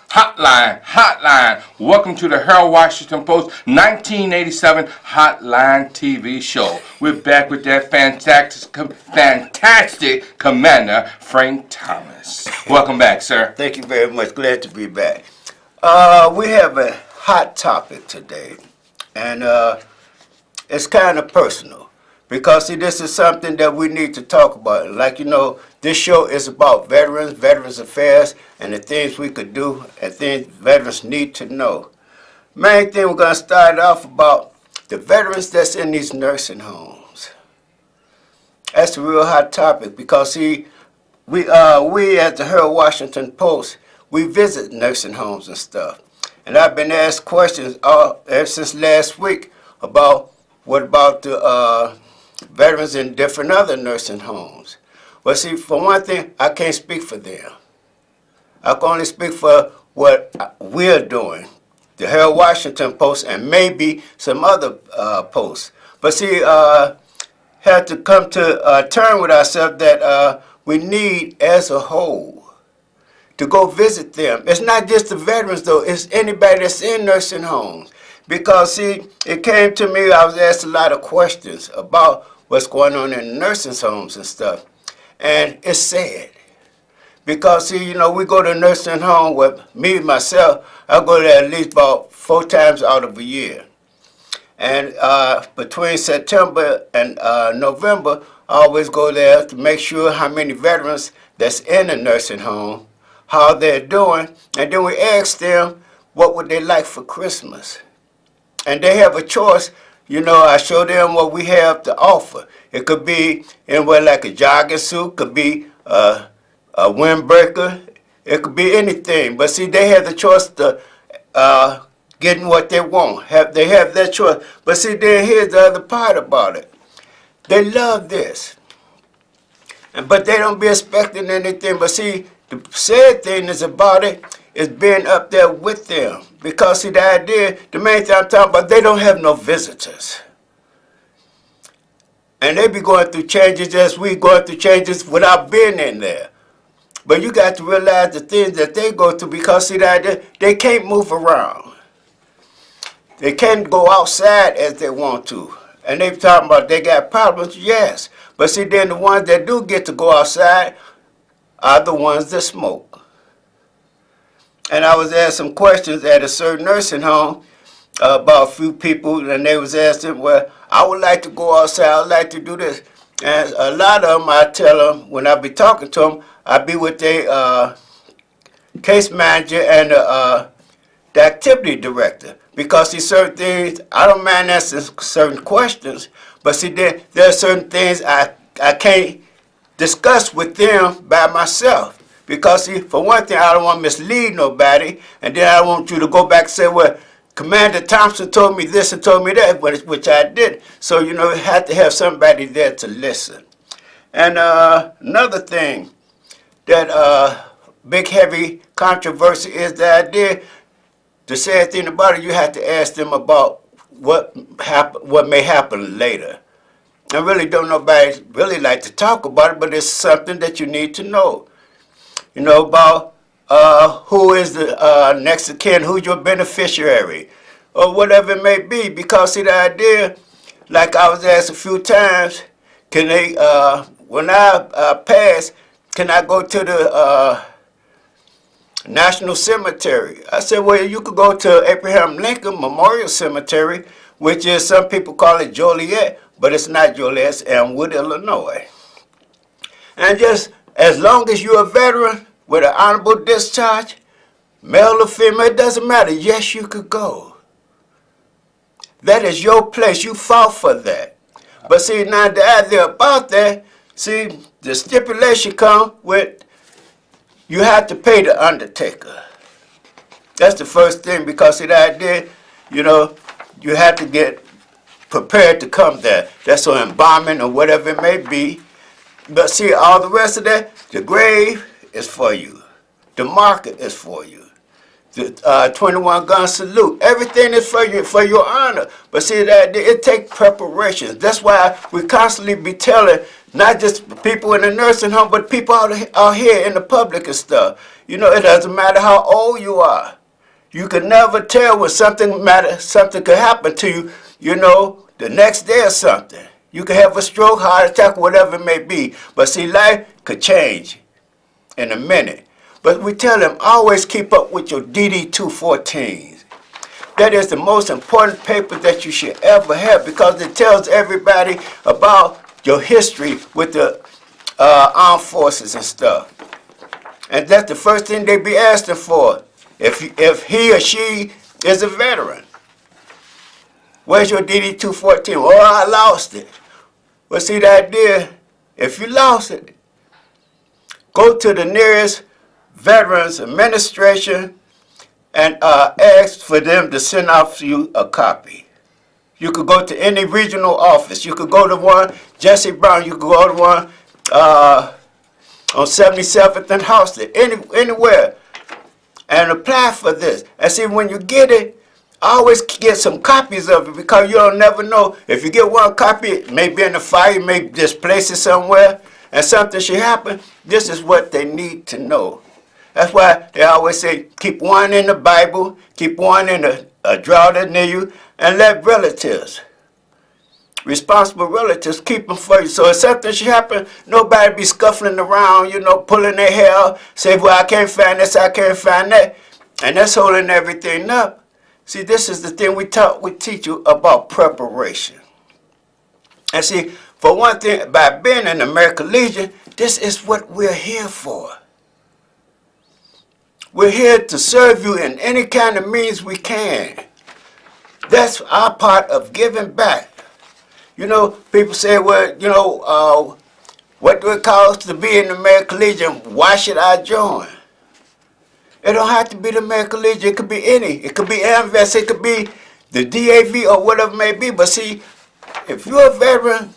Hotline. Welcome to the Harold Washington Post 1987 Hotline TV show. We're back with that fantastic commander, Frank Thomas. Welcome back, sir. Thank you very much. Glad to be back. We have a hot topic today, and it's kind of personal. Because, see, this is something that we need to talk about. Like, you know, this show is about veterans affairs, and the things we could do, and things veterans need to know. Main thing we're going to start off about the veterans that's in these nursing homes. That's a real hot topic because, see, we at the Harold Washington Post, we visit nursing homes and stuff. And I've been asked questions ever since last week about what about the veterans in different other nursing homes. Well, see, for one thing, I can't speak for them. I can only speak for what we're doing, the Harold Washington Post and maybe some other posts. But see, had to come to term with ourselves that we need, as a whole, to go visit them. It's not just the veterans, though. It's anybody that's in nursing homes. Because, see, it came to me, I was asked a lot of questions about what's going on in nursing homes and stuff. And it's sad. Because, see, you know, we go to a nursing home with me, myself, I go there at least about 4 times out of a year. And between September and November, I always go there to make sure how many veterans that's in a nursing home, how they're doing, and then we ask them what would they like for Christmas. And they have a choice. You know, I show them what we have to offer. It could be anywhere like a jogging suit, could be a windbreaker, it could be anything. But see, they have the choice to getting what they want. They have that choice. But see, then here's the other part about it. They love this. But they don't be expecting anything. But see, the sad thing is about it is being up there with them. Because, see, the idea, the main thing I'm talking about, they don't have no visitors. And they be going through changes as we going through changes without being in there. But you got to realize the things that they go through because, see, the idea, they can't move around. They can't go outside as they want to. And they talking about they got problems, yes. But see, then the ones that do get to go outside are the ones that smoke. And I was asked some questions at a certain nursing home about a few people, and they was asking, well, I would like to go outside, I would like to do this. And a lot of them, I tell them, when I be talking to them, I be with their case manager and the activity director. Because see, certain things, I don't mind answering certain questions, but see, there are certain things I can't discuss with them by myself. Because, see, for one thing, I don't want to mislead nobody, and then I want you to go back and say, well, Commander Thompson told me this and told me that, which I did. So, you know, you have to have somebody there to listen. And another thing that big, heavy controversy is the idea, the sad thing about it, you have to ask them about what may happen later. I really don't nobody really like to talk about it, but it's something that you need to know. You know, about who is the next of kin, who's your beneficiary, or whatever it may be. Because, see, the idea, like I was asked a few times, can they, when I pass, can I go to the National Cemetery? I said, well, you could go to Abraham Lincoln Memorial Cemetery, which is, some people call it Joliet, but it's not Joliet, it's Elmwood, Illinois. And just as long as you're a veteran with an honorable discharge, male or female, it doesn't matter. Yes, you could go. That is your place. You fought for that. But see, now the idea about that, see, the stipulation comes with you have to pay the undertaker. That's the first thing, because see, the idea, you know, you have to get prepared to come there. That's an embalming or whatever it may be. But see, all the rest of that, the grave is for you. The market is for you. the 21 gun salute. Everything is for your honor. But see that it takes preparation. That's why we constantly be telling not just people in the nursing home, but people out here in the public and stuff. You know, it doesn't matter how old you are. You can never tell when something could happen to you, you know, the next day or something. You could have a stroke, heart attack, whatever it may be. But see, life could change in a minute. But we tell them, always keep up with your DD-214s. That is the most important paper that you should ever have because it tells everybody about your history with the armed forces and stuff. And that's the first thing they be asking for. If he or she is a veteran. Where's your DD-214? Oh, I lost it. Well, see the idea, if you lost it, go to the nearest Veterans Administration and ask for them to send out to you a copy. You could go to any regional office. You could go to one, Jesse Brown, you could go to one on 77th and Halsted, anywhere, and apply for this. And see, when you get it, always get some copies of it because you don't never know. If you get one copy, it may be in the fire, you may displace it somewhere, and something should happen. This is what they need to know. That's why they always say, keep one in the Bible, keep one in a drawer that's near you, and let relatives, responsible relatives, keep them for you. So if something should happen, nobody be scuffling around, you know, pulling their hair, say, well, I can't find this, I can't find that. And that's holding everything up. See, this is the thing we teach you about preparation. And see, for one thing, by being in the American Legion, this is what we're here for. We're here to serve you in any kind of means we can. That's our part of giving back. You know, people say, well, you know, what do it cost to be in the American Legion? Why should I join? It don't have to be the American Legion. It could be any. It could be AMVETS. It could be the DAV or whatever it may be. But see, if you're a veteran,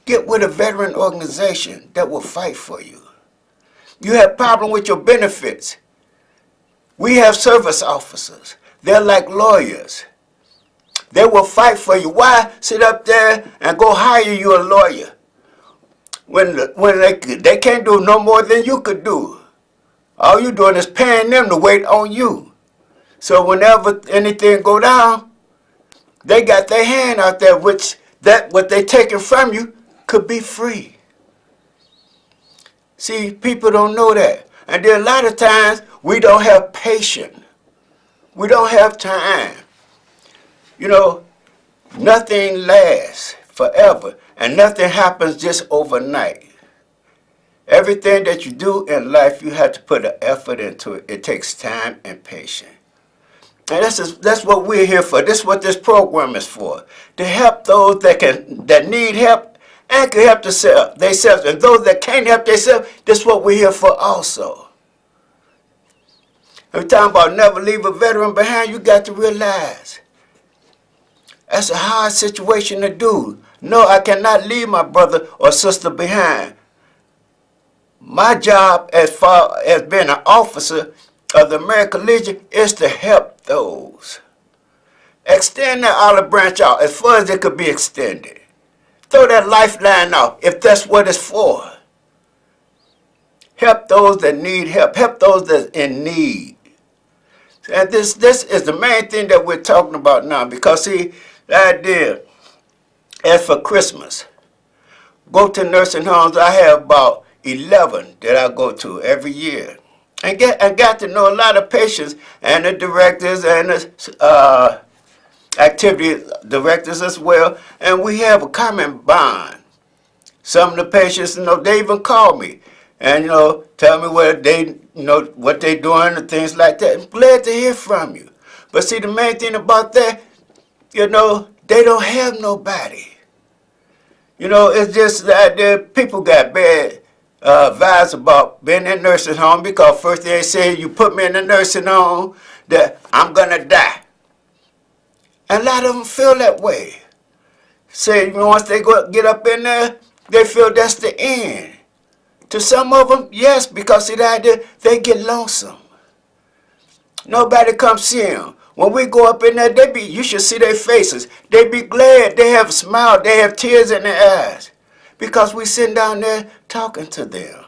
get with a veteran organization that will fight for you. You have problem with your benefits. We have service officers. They're like lawyers. They will fight for you. Why sit up there and go hire you a lawyer when they can't do no more than you could do? All you're doing is paying them to wait on you. So whenever anything go down, they got their hand out there, which what they taking from you could be free. See, people don't know that. And there are a lot of times we don't have patience. We don't have time. You know, nothing lasts forever, and nothing happens just overnight. Everything that you do in life, you have to put an effort into it. It takes time and patience. And that's what we're here for. This is what this program is for. To help those that need help and can help themselves. And those that can't help themselves, this is what we're here for also. Every time about never leave a veteran behind, you got to realize that's a hard situation to do. No, I cannot leave my brother or sister behind. My job as far as being an officer of the American Legion is to help those. Extend that olive branch out as far as it could be extended. Throw that lifeline out if that's what it's for. Help those that need help. Help those that's in need. And this is the main thing that we're talking about now because, see, the idea, as for Christmas, go to nursing homes. I have about 11 that I go to every year. And got to know a lot of patients and the directors and the activity directors as well. And we have a common bond. Some of the patients, you know, they even call me and, you know, tell me what they, you know, what they doing and things like that. I'm glad to hear from you. But see, the main thing about that, you know, they don't have nobody. You know, it's just that people got bad vibes about being in nursing home because first they say you put me in a nursing home that I'm gonna die. And a lot of them feel that way. Say once they get up in there, they feel that's the end. To some of them, yes, because see that they get lonesome. Nobody come see them. When we go up in there, you should see their faces. They be glad. They have a smile. They have tears in their eyes. Because we sitting down there talking to them,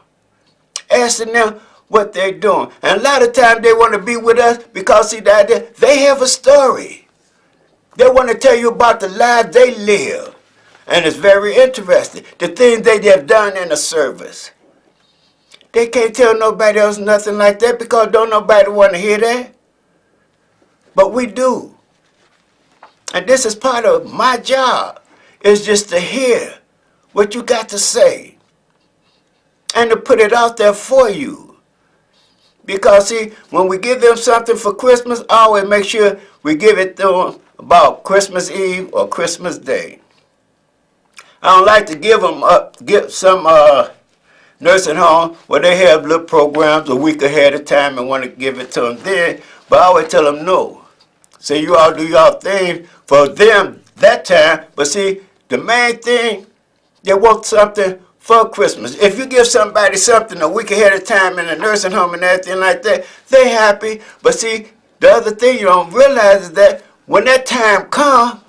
asking them what they're doing. And a lot of times they want to be with us because see that they have a story. They want to tell you about the lives they live. And it's very interesting. The things they have done in the service. They can't tell nobody else nothing like that because don't nobody want to hear that. But we do. And this is part of my job, is just to hear what you got to say and to put it out there for you. Because see, when we give them something for Christmas, I always make sure we give it to them about Christmas Eve or Christmas Day. I don't like to give some nursing home where they have little programs a week ahead of time and want to give it to them then, but I always tell them no. So you all do your thing for them that time, but see, the main thing, they want something for Christmas. If you give somebody something a week ahead of time in a nursing home and everything like that, they happy. But see, the other thing you don't realize is that when that time comes,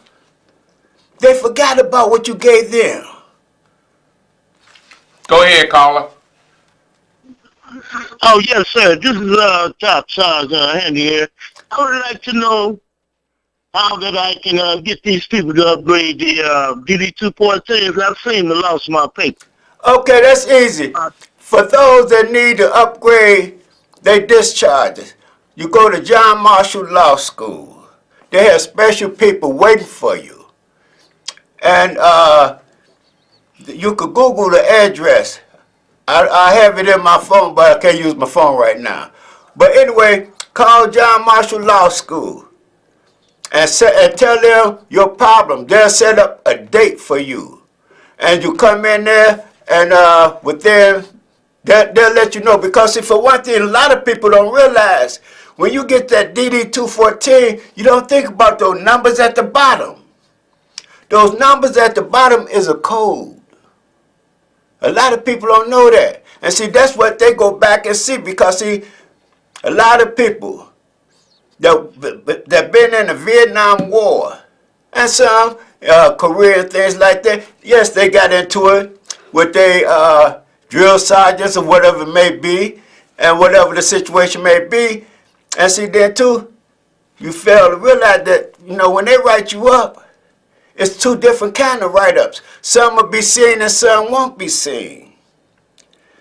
they forgot about what you gave them. Go ahead, caller. Oh, yes, sir. This is Top Sarge Handy here. I would like to know how that I can get these people to upgrade the DD214s. I've seen the lost my paper. Okay, that's easy. For those that need to upgrade their discharges, you go to John Marshall Law School. They have special people waiting for you. And you could Google the address. I have it in my phone, but I can't use my phone right now. But anyway, call John Marshall Law School and tell them your problem. They'll set up a date for you. And you come in there and within, they'll let you know. Because see, for one thing, a lot of people don't realize when you get that DD214, you don't think about those numbers at the bottom. Those numbers at the bottom is a code. A lot of people don't know that. And see, that's what they go back and see because, see, a lot of people that been in the Vietnam War and some Korean things like that, yes, they got into it with their drill sergeants or whatever it may be and whatever the situation may be. And see, then too, you fail to realize that, you know, when they write you up, it's two different kind of write-ups. Some will be seen and some won't be seen.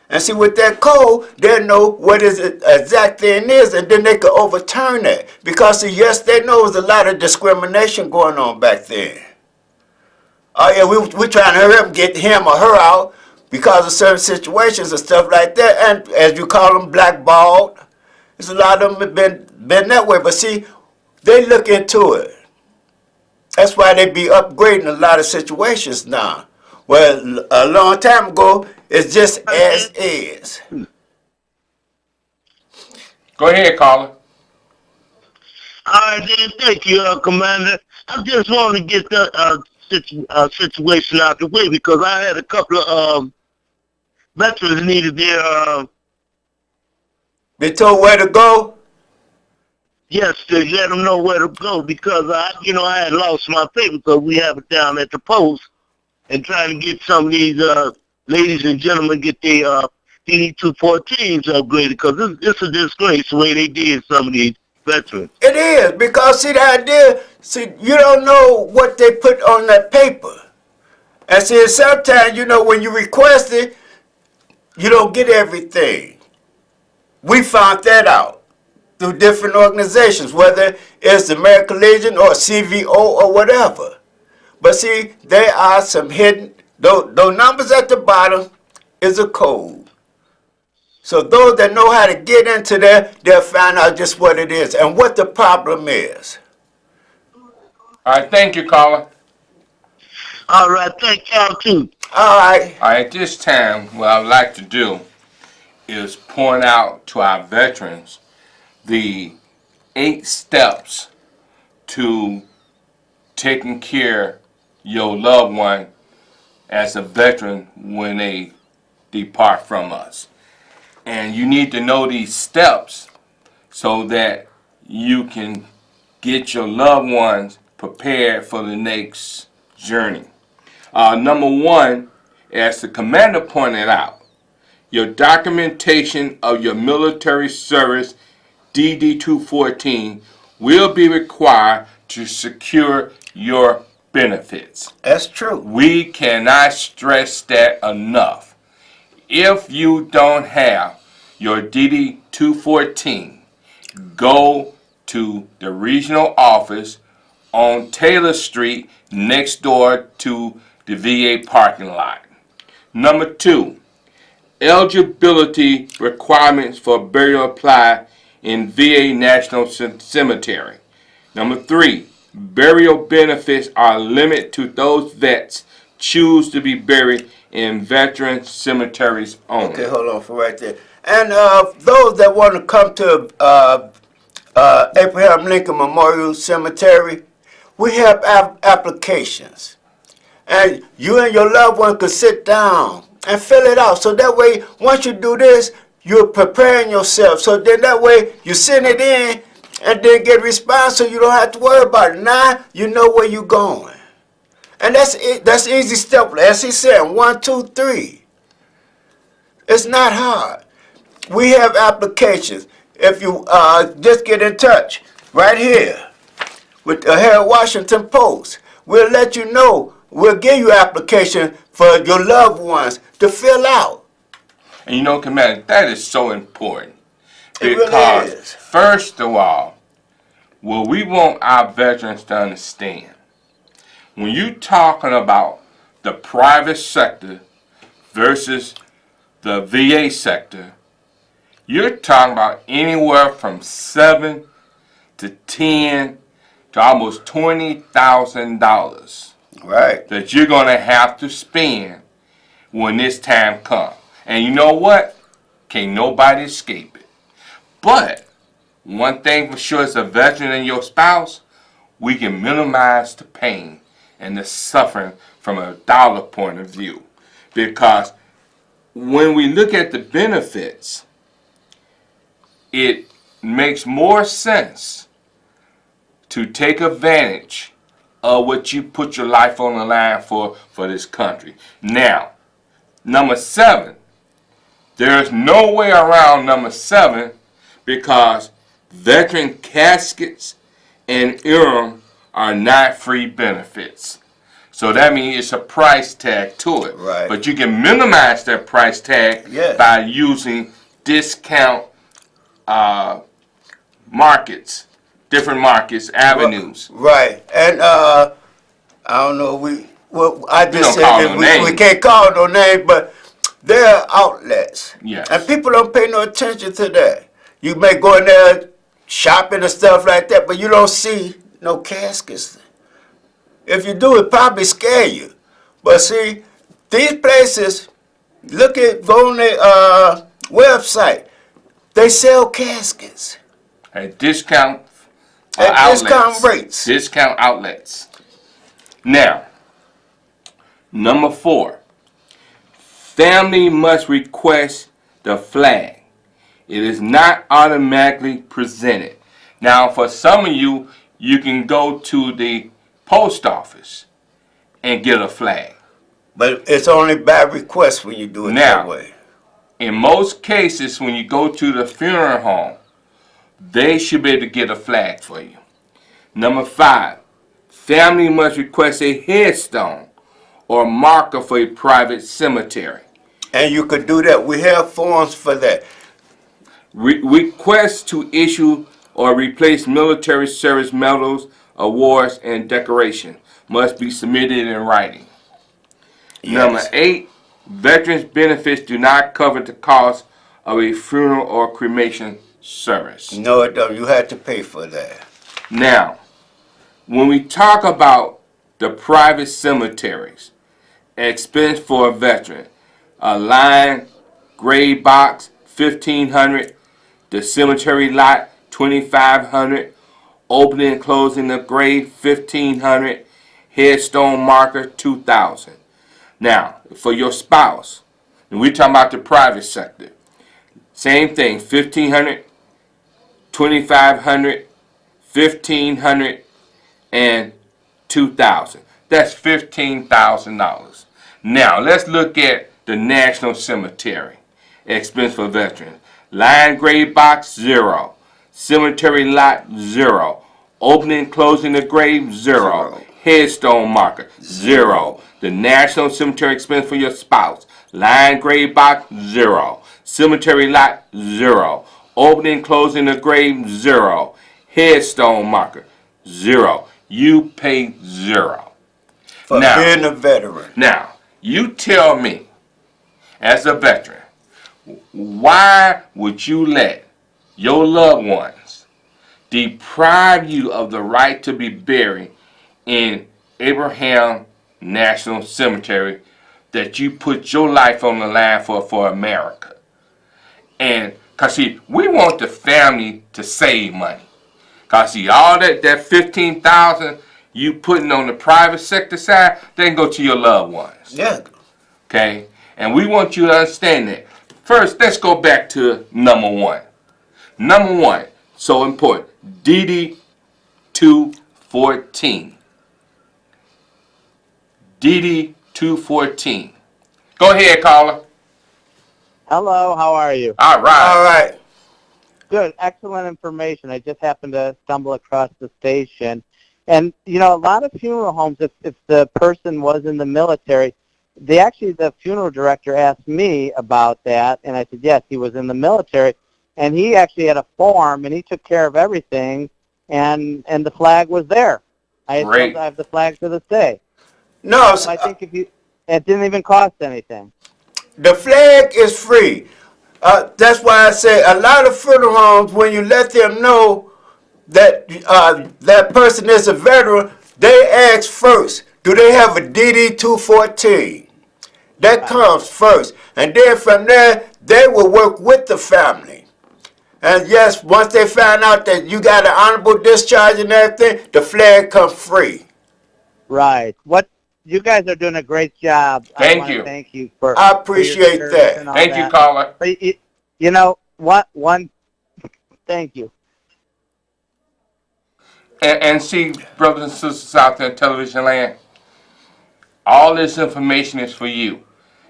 And see, with that code, they'll know what is the exact thing is, and then they can overturn that. Because, see, yes, they know there's a lot of discrimination going on back then. Oh, yeah, we're trying to hurry up and get him or her out because of certain situations and stuff like that. And as you call them, blackballed. There's a lot of them have been that way. But, see, they look into it. That's why they be upgrading a lot of situations now. Well, a long time ago, it's just as is. Go ahead, caller. All right, then. Thank you, Commander. I just want to get the situation out the way because I had a couple of veterans needed their... They told where to go? Yes, to let them know where to go because I had lost my paper because we have it down at the post and trying to get some of these ladies and gentlemen get their DD214s upgraded because it's a disgrace the way they did some of these veterans. It is because see the idea. See, you don't know what they put on that paper, and see sometimes when you request it, you don't get everything. We found that out through different organizations, whether it's the American Legion or CVO or whatever. But see, there are some hidden, those numbers at the bottom is a code. So those that know how to get into there, they'll find out just what it is and what the problem is. All right, thank you, caller. All right, thank y'all too. All right. All right, at this time, what I'd like to do is point out to our veterans the 8 steps to taking care your loved one as a veteran when they depart from us. And you need to know these steps so that you can get your loved ones prepared for the next journey. Number one, as the commander pointed out, your documentation of your military service DD-214 will be required to secure your benefits. That's true. We cannot stress that enough. If you don't have your DD-214, go to the regional office on Taylor Street next door to the VA parking lot. Number two, eligibility requirements for burial apply in VA National Cemetery. Number three, burial benefits are limited to those vets choose to be buried in veteran cemeteries only. Okay, hold on for right there. And those that want to come to Abraham Lincoln Memorial Cemetery, we have applications. And you and your loved one could sit down and fill it out. So that way, once you do this, you're preparing yourself. So then that way, you send it in and then get response so you don't have to worry about it. Now, you know where you're going. And that's it. That's easy step. As he said, 1, 2, 3. It's not hard. We have applications. If you just get in touch right here with the Herald Washington Post, we'll let you know. We'll give you application for your loved ones to fill out. And you know, Commander, that is so important. It Because, really is. first of all, what we want our veterans to understand, when you're talking about the private sector versus the VA sector, you're talking about anywhere from $7 to $10 to almost $20,000 Right. that you're going to have to spend when this time comes. And you know what? Can't nobody escape it. But one thing for sure, as a veteran and your spouse, we can minimize the pain and the suffering from a dollar point of view. Because when we look at the benefits, it makes more sense to take advantage of what you put your life on the line for this country. Now, number 7, there's no way around number 7 because veteran caskets and interim are not free benefits. So that means it's a price tag to it. Right. But you can minimize that price tag Yes. by using discount markets, different markets, avenues. Right. And I don't know, I just don't call said no that we names. can't call no names, but there are outlets. Yes. And people don't pay no attention to that. You may go in there shopping and stuff like that, but you don't see no caskets. If you do, it probably scare you. But see, these places, go on their website. They sell caskets. At discount At outlets. discount rates. Discount outlets. Now, number 4, family must request the flag. It is not automatically presented. Now, for some of you, you can go to the post office and get a flag. But it's only by request when you do it Now, that way. In most cases, when you go to the funeral home, they should be able to get a flag for you. Number 5, family must request a headstone or marker for a private cemetery. And you could do that. We have forms for that. Requests to issue or replace military service medals, awards, and decorations must be submitted in writing. Yes. Number 8, veterans benefits do not cover the cost of a funeral or cremation service. No, it don't. You had to pay for that. Now, when we talk about the private cemeteries, expense for a veteran, a line, grave box, $1,500, the cemetery lot, $2,500, opening and closing the grave, $1,500, headstone marker, $2,000. Now, for your spouse, and we're talking about the private sector, same thing, $1,500, $2,500, $1,500, and $2,000. That's $15,000. Now let's look at the National Cemetery expense for veterans. Line grave box, 0. Cemetery lot, 0. Opening, closing the grave, 0. Headstone marker, 0. The National Cemetery expense for your spouse. Line grave box, 0. Cemetery lot, 0. Opening, closing the grave, 0. Headstone marker, 0. You pay 0. For being a veteran. Now, you tell me, as a veteran, why would you let your loved ones deprive you of the right to be buried in Abraham National Cemetery that you put your life on the line for America? And, because see, we want the family to save money. Because see, all that $15,000 you putting on the private sector side, they can go to your loved ones. Yeah. Okay? And we want you to understand that. First, let's go back to number one. Number one, so important, DD 214. DD 214. Go ahead, caller. Hello, how are you? All right. All right. Good, excellent information. I just happened to stumble across the station. And, you know, a lot of funeral homes, if the person was in the military, the funeral director asked me about that, and I said, yes, he was in the military. And he actually had a form, and he took care of everything, and the flag was there. I Great. have the flag to this day. No, So I think it didn't even cost anything. the flag is free. That's why I say a lot of funeral homes, when you let them know that that person is a veteran, they ask first, do they have a DD 214? That comes first. And then from there, they will work with the family. And yes, once they find out that you got an honorable discharge and everything, the flag comes free. Right. You guys are doing a great job. Thank I wanna you. Thank you for. I appreciate for your that. service and all Thank you, that. caller. But you know what? Thank you. And see, brothers and sisters out there in television land, all this information is for you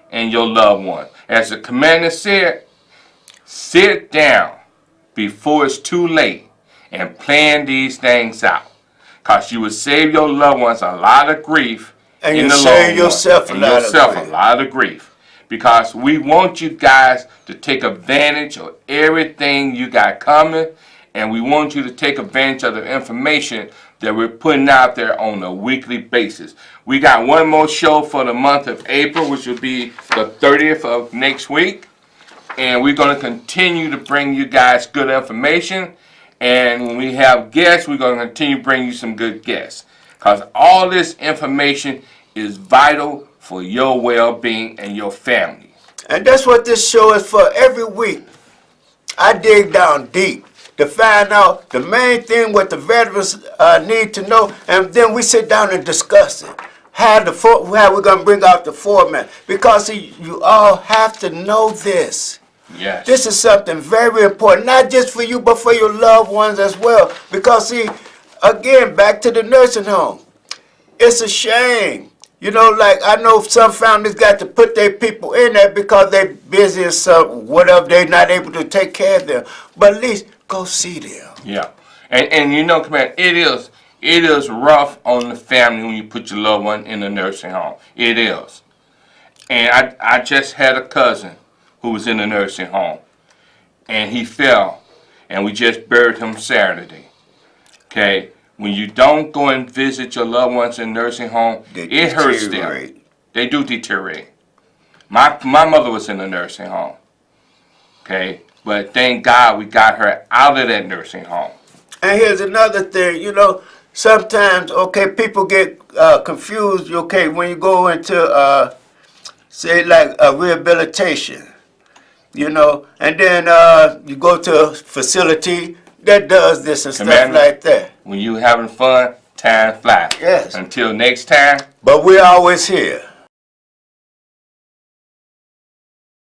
and your loved one. As the commander said, sit down before it's too late and plan these things out. Because you will save your loved ones a lot of grief And in you the save long yourself run. a lot of yourself grief. a lot of grief. Because we want you guys to take advantage of everything you got coming, and we want you to take advantage of the information that we're putting out there on a weekly basis. We got one more show for the month of April, which will be the 30th of next week. And we're going to continue to bring you guys good information. And when we have guests, we're going to continue to bring you some good guests. Because all this information is vital for your well-being and your family. And that's what this show is for. Every week, I dig down deep to find out the main thing what the veterans need to know, and then we sit down and discuss it. How we're going to bring out the format. Because see, you all have to know this. Yes. This is something very important, not just for you, but for your loved ones as well. Because see, again, back to the nursing home. It's a shame. You know, like I know some families got to put their people in there because they're busy and some whatever, they're not able to take care of them. But at least go see them. Yeah. And you know, Commander, it is rough on the family when you put your loved one in a nursing home. It is. And I just had a cousin who was in a nursing home, and he fell, and we just buried him Saturday. Okay? When you don't go and visit your loved ones in nursing home, it hurts them. They do deteriorate. My mother was in a nursing home. Okay? But thank God we got her out of that nursing home. And here's another thing, you know, sometimes, okay, people get confused, okay, when you go into, say, like a rehabilitation, you know, and then you go to a facility that does this and Commander, stuff like that. When you having fun, time flies. Yes. Until next time. But we're always here.